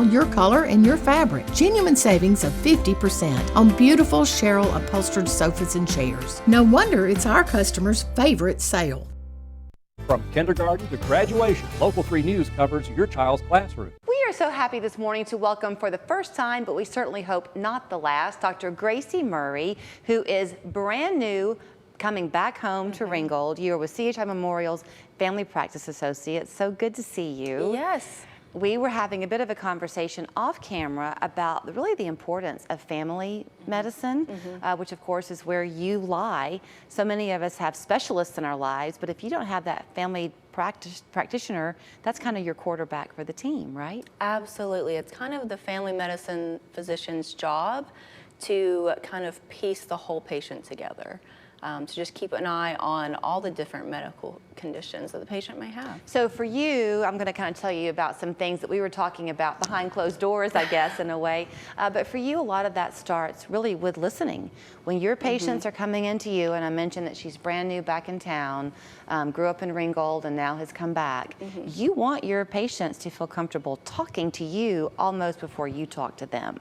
style, your color, and your fabric. Genuine savings of 50% on beautiful Cheryl upholstered sofas and chairs. No wonder it's our customers' favorite sale. From kindergarten to graduation, Local 3 News covers your child's classroom. We are so happy this morning to welcome for the first time, but we certainly hope not the last, Dr. Gracie Murray, who is brand new, coming back home to Ringgold. You are with CHI Memorial's Family Practice Associate. So good to see you. Yes. We were having a bit of a conversation off camera about really the importance of family medicine, which of course is where you lie. So many of us have specialists in our lives, but if you don't have that family practitioner, that's kind of your quarterback for the team, right? Absolutely. It's kind of the family medicine physician's job to kind of piece the whole patient together. To just keep an eye on all the different medical conditions that the patient may have. So for you, I'm going to kind of tell you about some things that we were talking about behind closed doors, I guess, in a way. But for you, a lot of that starts really with listening. When your patients are coming into you, and I mentioned that she's brand new back in town, grew up in Ringgold and now has come back, you want your patients to feel comfortable talking to you almost before you talk to them.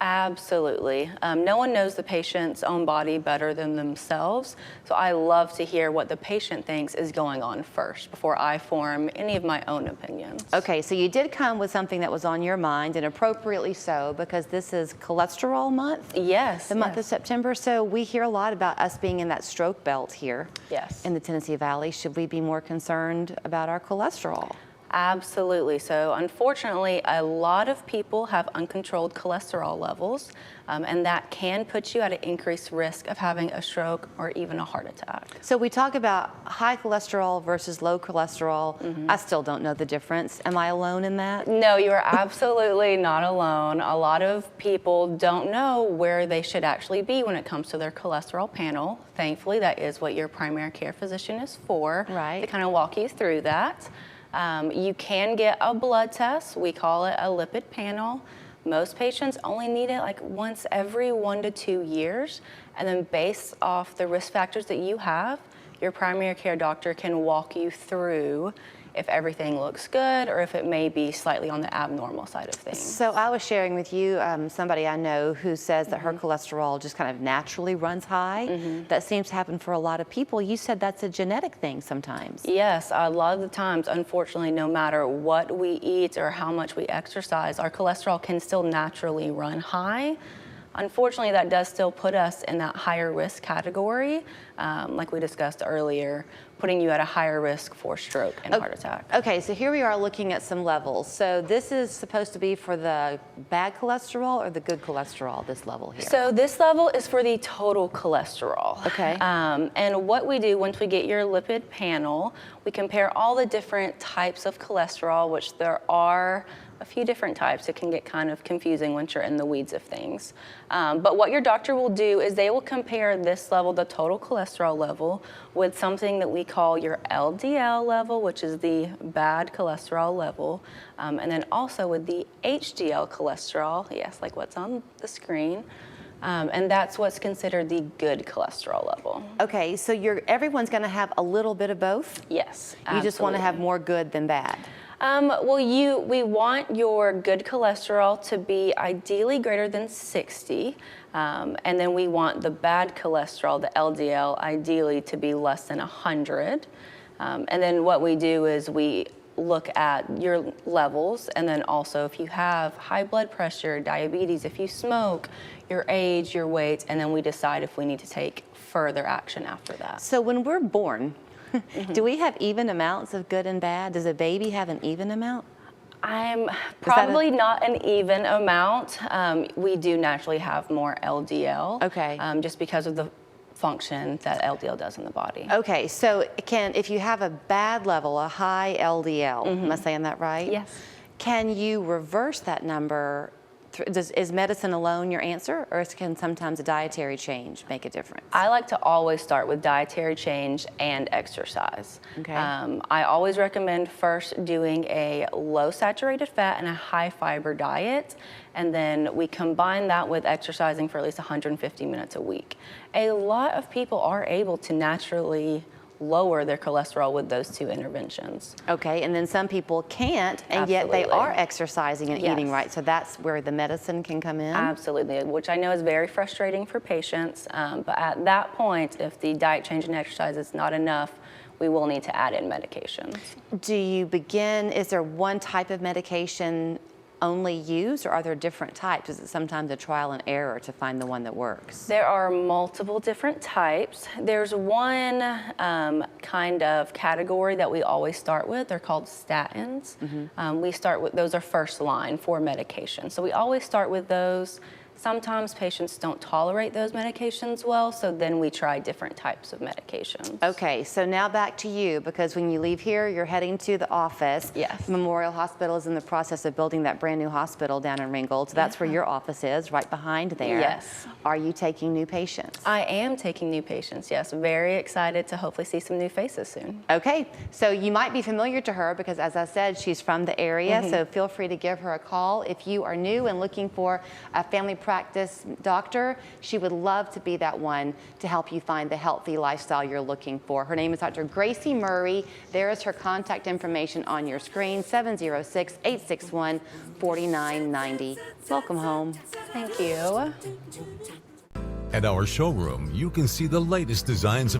Absolutely. No one knows the patient's own body better than themselves, so I love to hear what the patient thinks is going on first before I form any of my own opinions. Okay, so you did come with something that was on your mind, and appropriately so, because this is cholesterol month. Yes. The month of September, so we hear a lot about us being in that stroke belt here in the Tennessee Valley. Should we be more concerned about our cholesterol? Absolutely. So unfortunately, a lot of people have uncontrolled cholesterol levels, and that can put you at an increased risk of having a stroke or even a heart attack. So we talk about high cholesterol versus low cholesterol. I still don't know the difference. Am I alone in that? No, you are absolutely not alone. A lot of people don't know where they should actually be when it comes to their cholesterol panel. Thankfully, that is what your primary care physician is for, to kind of walk you through that. You can get a blood test. We call it a lipid panel. Most patients only need it like once every 1 to 2 years. And then based off the risk factors that you have, your primary care doctor can walk you through if everything looks good or if it may be slightly on the abnormal side of things. So I was sharing with you somebody I know who says that her cholesterol just kind of naturally runs high. That seems to happen for a lot of people. You said that's a genetic thing sometimes. Yes, a lot of the times, unfortunately, no matter what we eat or how much we exercise, our cholesterol can still naturally run high. Unfortunately, that does still put us in that higher risk category, like we discussed earlier, putting you at a higher risk for stroke and heart attack. Okay, so here we are looking at some levels. So this is supposed to be for the bad cholesterol or the good cholesterol, this level here? So this level is for the total cholesterol. Okay. And what we do once we get your lipid panel, we compare all the different types of cholesterol, which there are a few different types. It can get kind of confusing once you're in the weeds of things. But what your doctor will do is they will compare this level, the total cholesterol level, with something that we call your LDL level, which is the bad cholesterol level, and then also with the HDL cholesterol, yes, like what's on the screen. And that's what's considered the good cholesterol level. Okay, so everyone's going to have a little bit of both? Yes, absolutely. You just want to have more good than bad? We want your good cholesterol to be ideally greater than 60, and then we want the bad cholesterol, the LDL, ideally to be less than 100. And then what we do is we look at your levels, and then also if you have high blood pressure, diabetes, if you smoke, your age, your weight, and then we decide if we need to take further action after that. So when we're born, do we have even amounts of good and bad? Does a baby have an even amount? I'm probably not an even amount. We do naturally have more LDL, just because of the function that LDL does in the body. Okay, so if you have a bad level, a high LDL, am I saying that right? Yes. Can you reverse that number? Is medicine alone your answer, or can sometimes a dietary change make a difference? I like to always start with dietary change and exercise. Okay. I always recommend first doing a low saturated fat and a high fiber diet, and then we combine that with exercising for at least 150 minutes a week. A lot of people are able to naturally lower their cholesterol with those 2 interventions. Okay, and then some people can't, and yet they Absolutely. are exercising and eating Yes. right. So that's where the medicine can come in? Absolutely, which I know is very frustrating for patients. But at that point, if the diet change and exercise is not enough, we will need to add in medications. Do you begin, is there one type of medication only used, or are there different types? Is it sometimes a trial and error to find the one that works? There are multiple different types. There's one kind of category that we always start with. They're called statins. We start with, those are first line for medication. So we always start with those. Sometimes patients don't tolerate those medications well, so then we try different types of medications. Okay, so now back to you, because when you leave here, you're heading to the office. Yes. Memorial Hospital is in the process of building that brand new hospital down in Ringgold, so that's where your office is, right behind there. Yes. Are you taking new patients? I am taking new patients, yes. Very excited to hopefully see some new faces soon. Okay, so you might be familiar to her because, as I said, she's from the area, so feel free to give her a call. If you are new and looking for a family practice doctor, she would love to be that one to help you find the healthy lifestyle you're looking for. Her name is Dr. Gracie Murray. There is her contact information on your screen, 706-861-4990. Welcome home. Thank you. At our showroom, you can see the latest designs of